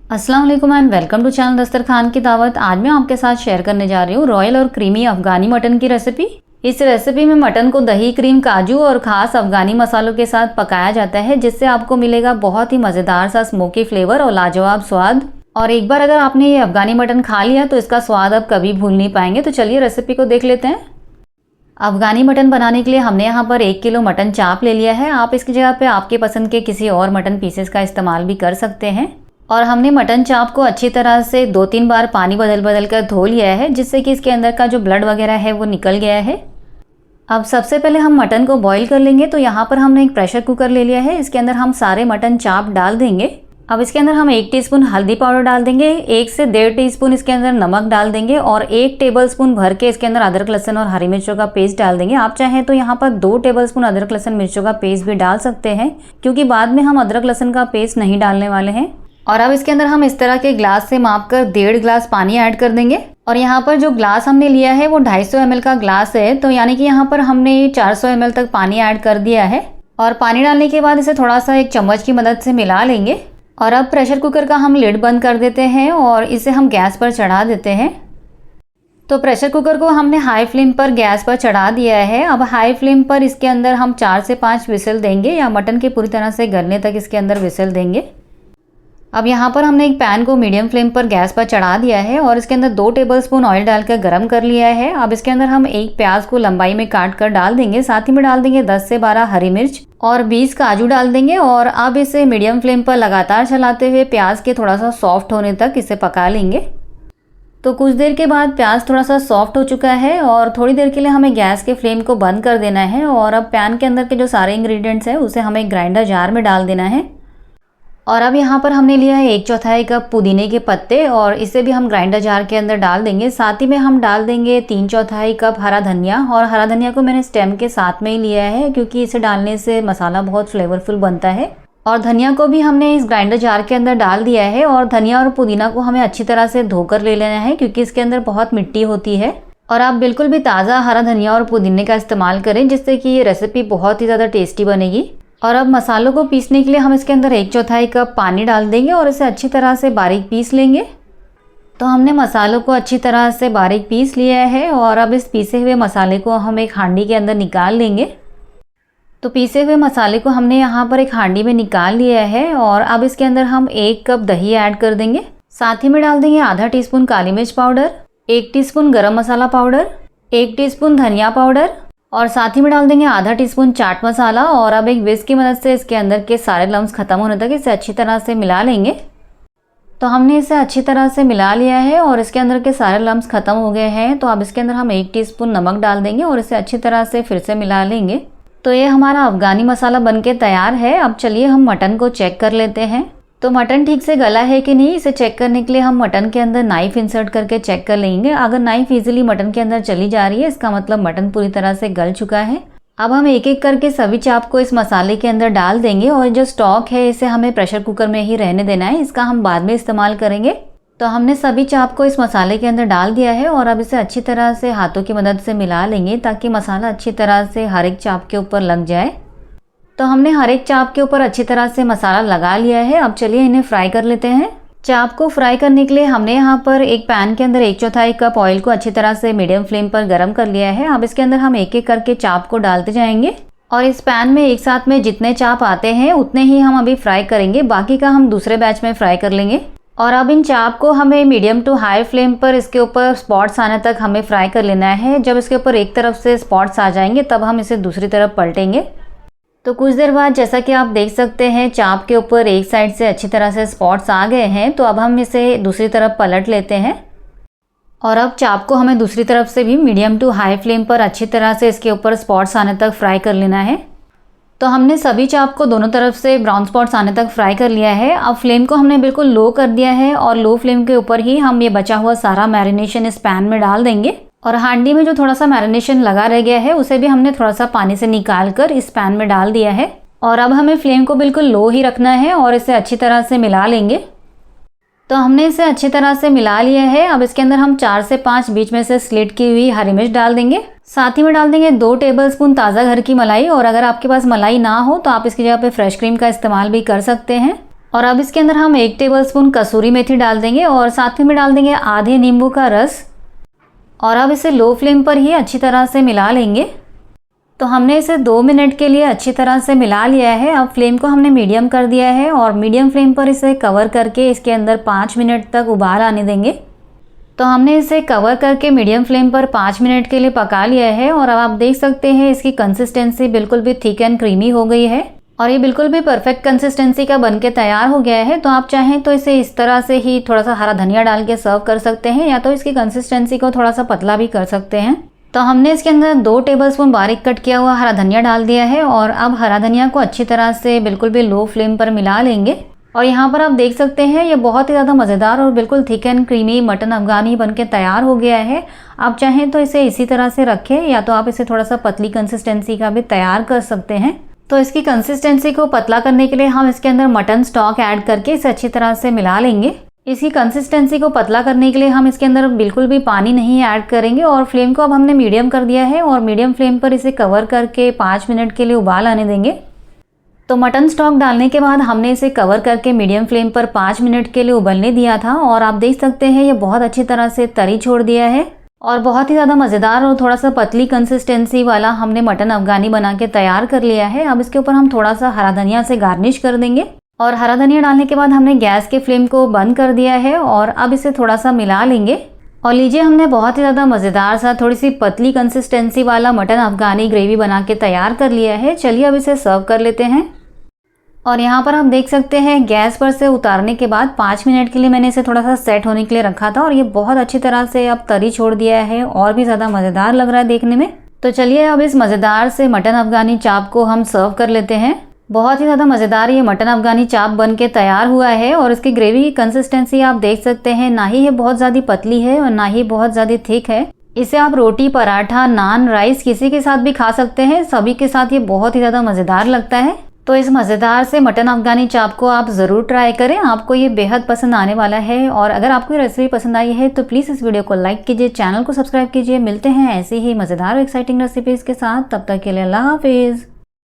अस्सलाम वालेकुम and welcome to channel दस्तरखान की दावत। आज मैं आपके साथ शेयर करने जा रही हूँ रॉयल और क्रीमी अफगानी मटन की रेसिपी। इस रेसिपी में मटन को दही, क्रीम, काजू और ख़ास अफगानी मसालों के साथ पकाया जाता है, जिससे आपको मिलेगा बहुत ही मज़ेदार सा स्मोकी फ्लेवर और लाजवाब स्वाद। और एक बार अगर आपने ये अफगानी मटन खा लिया तो इसका स्वाद आप कभी भूल नहीं पाएंगे। तो चलिए रेसिपी को देख लेते हैं। अफगानी मटन बनाने के लिए हमने यहाँ पर 1 किलो मटन चाप ले लिया है। आप इसकी जगह पे आपके पसंद के किसी और मटन पीसेस का इस्तेमाल भी कर सकते हैं। और हमने मटन चाप को अच्छी तरह से 2-3 बार पानी बदल कर धो लिया है, जिससे कि इसके अंदर का जो ब्लड वगैरह है वो निकल गया है। अब सबसे पहले हम मटन को बॉईल कर लेंगे। तो यहाँ पर हमने एक प्रेशर कुकर ले लिया है। इसके अंदर हम सारे मटन चाप डाल देंगे। अब इसके अंदर हम 1 टीस्पून हल्दी पाउडर डाल देंगे, 1 से 1.5 टीस्पून इसके अंदर नमक डाल देंगे और 1 टेबलस्पून भर के इसके अंदर अदरक, लहसुन और हरी मिर्चों का पेस्ट डाल देंगे। आप चाहें तो यहाँ पर 2 टेबलस्पून अदरक, लहसुन, मिर्चों का पेस्ट भी डाल सकते हैं, क्योंकि बाद में हम अदरक लहसुन का पेस्ट नहीं डालने वाले हैं। और अब इसके अंदर हम इस तरह के ग्लास से माप कर 1.5 ग्लास पानी ऐड कर देंगे। और यहाँ पर जो ग्लास हमने लिया है वो 250 ml का ग्लास है, तो यानी कि यहाँ पर हमने 400 ml तक पानी ऐड कर दिया है। और पानी डालने के बाद इसे थोड़ा सा एक चम्मच की मदद से मिला लेंगे। और अब प्रेशर कुकर का हम लिड बंद कर देते हैं और इसे हम गैस पर चढ़ा देते हैं। तो प्रेशर कुकर को हमने हाई फ्लेम पर गैस पर चढ़ा दिया है। अब हाई फ्लेम पर इसके अंदर हम 4 से 5 विसल देंगे, या मटन के पूरी तरह से गलने तक इसके अंदर विसल देंगे। अब यहाँ पर हमने एक पैन को मीडियम फ्लेम पर गैस पर चढ़ा दिया है और इसके अंदर 2 टेबलस्पून ऑयल डालकर गरम कर लिया है। अब इसके अंदर हम एक प्याज को लंबाई में काट कर डाल देंगे। साथ ही में डाल देंगे 10 से 12 हरी मिर्च और 20 काजू डाल देंगे। और अब इसे मीडियम फ्लेम पर लगातार चलाते हुए प्याज के थोड़ा सा सॉफ्ट होने तक इसे पका लेंगे। तो कुछ देर के बाद प्याज थोड़ा सा सॉफ्ट हो चुका है और थोड़ी देर के लिए हमें गैस के फ्लेम को बंद कर देना है। और अब पैन के अंदर के जो सारे इंग्रेडिएंट्स हैं उसे हमें ग्राइंडर जार में डाल देना है। और अब यहाँ पर हमने लिया है 1/4 कप पुदीने के पत्ते और इसे भी हम ग्राइंडर जार के अंदर डाल देंगे। साथ ही में हम डाल देंगे 3/4 कप हरा धनिया। और हरा धनिया को मैंने स्टेम के साथ में ही लिया है, क्योंकि इसे डालने से मसाला बहुत फ्लेवरफुल बनता है। और धनिया को भी हमने इस ग्राइंडर जार के अंदर डाल दिया है। और धनिया और पुदीना को हमें अच्छी तरह से धोकर ले लेना है, क्योंकि इसके अंदर बहुत मिट्टी होती है। और आप बिल्कुल भी ताज़ा हरा धनिया और पुदीने का इस्तेमाल करें, जिससे कि ये रेसिपी बहुत ही ज़्यादा टेस्टी बनेगी। और अब मसालों को पीसने के लिए हम इसके अंदर 1/4 कप पानी डाल देंगे और इसे अच्छी तरह से बारीक पीस लेंगे। तो हमने मसालों को अच्छी तरह से बारीक पीस लिया है और अब इस पीसे हुए मसाले को हम एक हांडी के अंदर निकाल लेंगे। तो पीसे हुए मसाले को हमने यहाँ पर एक हांडी में निकाल लिया है और अब इसके अंदर हम 1 कप दही ऐड कर देंगे। साथ ही में डाल देंगे आधा टीस्पून काली मिर्च पाउडर, 1 टीस्पून गरम मसाला पाउडर, 1 टीस्पून धनिया पाउडर और साथ ही में डाल देंगे आधा टीस्पून चाट मसाला। और अब एक विस्क की मदद से इसके अंदर के सारे लम्स खत्म होने तक इसे अच्छी तरह से मिला लेंगे। तो हमने इसे अच्छी तरह से मिला लिया है और इसके अंदर के सारे लम्स खत्म हो गए हैं। तो अब इसके अंदर हम 1 टीस्पून नमक डाल देंगे और इसे अच्छी तरह से फिर से मिला लेंगे। तो ये हमारा अफगानी मसाला बनके तैयार है। अब चलिए हम मटन को चेक कर लेते हैं। तो मटन ठीक से गला है कि नहीं, इसे चेक करने के लिए हम मटन के अंदर नाइफ इंसर्ट करके चेक कर लेंगे। अगर नाइफ इजीली मटन के अंदर चली जा रही है, इसका मतलब मटन पूरी तरह से गल चुका है। अब हम एक एक करके सभी चाप को इस मसाले के अंदर डाल देंगे और जो स्टॉक है इसे हमें प्रेशर कुकर में ही रहने देना है, इसका हम बाद में इस्तेमाल करेंगे। तो हमने सभी चाप को इस मसाले के अंदर डाल दिया है और अब इसे अच्छी तरह से हाथों की मदद से मिला लेंगे, ताकि मसाला अच्छी तरह से हर एक चाप के ऊपर लग जाए। तो हमने हर एक चाप के ऊपर अच्छी तरह से मसाला लगा लिया है। अब चलिए इन्हें फ्राई कर लेते हैं। चाप को फ्राई करने के लिए हमने यहाँ पर एक पैन के अंदर 1/4 कप ऑयल को अच्छी तरह से मीडियम फ्लेम पर गर्म कर लिया है। अब इसके अंदर हम एक एक करके चाप को डालते जाएंगे और इस पैन में एक साथ में जितने चाप आते हैं उतने ही हम अभी फ्राई करेंगे, बाकी का हम दूसरे बैच में फ्राई कर लेंगे। और अब इन चाप को हमें मीडियम टू हाई फ्लेम पर इसके ऊपर स्पॉट्स आने तक हमें फ्राई कर लेना है। जब इसके ऊपर एक तरफ से स्पॉट्स आ जाएंगे तब हम इसे दूसरी तरफ पलटेंगे। तो कुछ देर बाद जैसा कि आप देख सकते हैं चाप के ऊपर एक साइड से अच्छी तरह से स्पॉट्स आ गए हैं। तो अब हम इसे दूसरी तरफ पलट लेते हैं और अब चाप को हमें दूसरी तरफ से भी मीडियम टू हाई फ्लेम पर अच्छी तरह से इसके ऊपर स्पॉट्स आने तक फ्राई कर लेना है। तो हमने सभी चाप को दोनों तरफ से ब्राउन स्पॉट्स आने तक फ्राई कर लिया है। अब फ्लेम को हमने बिल्कुल लो कर दिया है और लो फ्लेम के ऊपर ही हम ये बचा हुआ सारा मैरिनेशन इस पैन में डाल देंगे। और हांडी में जो थोड़ा सा मैरिनेशन लगा रह गया है उसे भी हमने थोड़ा सा पानी से निकाल कर इस पैन में डाल दिया है। और अब हमें फ्लेम को बिल्कुल लो ही रखना है और इसे अच्छी तरह से मिला लेंगे। तो हमने इसे अच्छी तरह से मिला लिया है। अब इसके अंदर हम 4 से 5 बीच में से स्लिट की हुई हरी मिर्च डाल देंगे। साथ ही में डाल देंगे 2 टेबलस्पून ताज़ा घर की मलाई। और अगर आपके पास मलाई ना हो तो आप इसकी जगह पे फ्रेश क्रीम का इस्तेमाल भी कर सकते हैं। और अब इसके अंदर हम 1 टेबलस्पून कसूरी मेथी डाल देंगे और साथ में डाल देंगे आधे नींबू का रस। और अब इसे लो फ्लेम पर ही अच्छी तरह से मिला लेंगे। तो हमने इसे 2 मिनट के लिए अच्छी तरह से मिला लिया है। अब फ्लेम को हमने मीडियम कर दिया है और मीडियम फ्लेम पर इसे कवर करके इसके अंदर 5 मिनट तक उबाल आने देंगे। तो हमने इसे कवर करके मीडियम फ्लेम पर 5 मिनट के लिए पका लिया है और अब आप देख सकते हैं इसकी कंसिस्टेंसी बिल्कुल भी थिक एंड क्रीमी हो गई है और ये बिल्कुल भी परफेक्ट कंसिस्टेंसी का बनके तैयार हो गया है। तो आप चाहें तो इसे इस तरह से ही थोड़ा सा हरा धनिया डाल के सर्व कर सकते हैं या तो इसकी कंसिस्टेंसी को थोड़ा सा पतला भी कर सकते हैं। तो हमने इसके अंदर 2 टेबलस्पून बारीक कट किया हुआ हरा धनिया डाल दिया है और अब हरा धनिया को अच्छी तरह से बिल्कुल भी लो फ्लेम पर मिला लेंगे। और यहाँ पर आप देख सकते हैं ये बहुत ही ज़्यादा मज़ेदार और बिल्कुल thick and creamy mutton Afghani बनके तैयार हो गया है। आप चाहें तो इसे इसी तरह से रखें या तो आप इसे थोड़ा सा पतली कंसिस्टेंसी का भी तैयार कर सकते हैं। तो इसकी कंसिस्टेंसी को पतला करने के लिए हम इसके अंदर मटन स्टॉक ऐड करके इसे अच्छी तरह से मिला लेंगे। इसकी कंसिस्टेंसी को पतला करने के लिए हम इसके अंदर बिल्कुल भी पानी नहीं ऐड करेंगे और फ्लेम को अब हमने मीडियम कर दिया है और मीडियम फ्लेम पर इसे कवर करके 5 मिनट के लिए उबाल आने देंगे। तो मटन स्टॉक डालने के बाद हमने इसे कवर करके मीडियम फ्लेम पर 5 मिनट के लिए उबलने दिया था और आप देख सकते हैं ये बहुत अच्छी तरह से तरी छोड़ दिया है और बहुत ही ज़्यादा मज़ेदार और थोड़ा सा पतली कंसिस्टेंसी वाला हमने मटन अफ़गानी बना के तैयार कर लिया है। अब इसके ऊपर हम थोड़ा सा हरा धनिया से गार्निश कर देंगे और हरा धनिया डालने के बाद हमने गैस के फ्लेम को बंद कर दिया है और अब इसे थोड़ा सा मिला लेंगे। और लीजिए हमने बहुत ही ज़्यादा मज़ेदार सा थोड़ी सी पतली कंसिस्टेंसी वाला मटन अफ़गानी ग्रेवी बना के तैयार कर लिया है। चलिए अब इसे सर्व कर लेते हैं। और यहाँ पर आप देख सकते हैं गैस पर से उतारने के बाद 5 मिनट के लिए मैंने इसे थोड़ा सा सेट होने के लिए रखा था और ये बहुत अच्छी तरह से अब तरी छोड़ दिया है और भी ज़्यादा मज़ेदार लग रहा है देखने में। तो चलिए अब इस मज़ेदार से मटन अफ़गानी चाप को हम सर्व कर लेते हैं। बहुत ही ज़्यादा मज़ेदार ये मटन अफ़गानी चाप बन के तैयार हुआ है और इसकी ग्रेवी की कंसिस्टेंसी आप देख सकते हैं, ना ही ये बहुत ज़्यादा पतली है और ना ही बहुत ज़्यादा थिक है। इसे आप रोटी, पराठा, नान, राइस किसी के साथ भी खा सकते हैं। सभी के साथ ये बहुत ही ज़्यादा मज़ेदार लगता है। तो इस मज़ेदार से मटन अफ़गानी चाप को आप ज़रूर ट्राई करें, आपको ये बेहद पसंद आने वाला है। और अगर आपको ये रेसिपी पसंद आई है तो प्लीज़ इस वीडियो को लाइक कीजिए, चैनल को सब्सक्राइब कीजिए। मिलते हैं ऐसी ही मज़ेदार और एक्साइटिंग रेसिपीज़ के साथ, तब तक के लिए अल्लाह हाफिज़।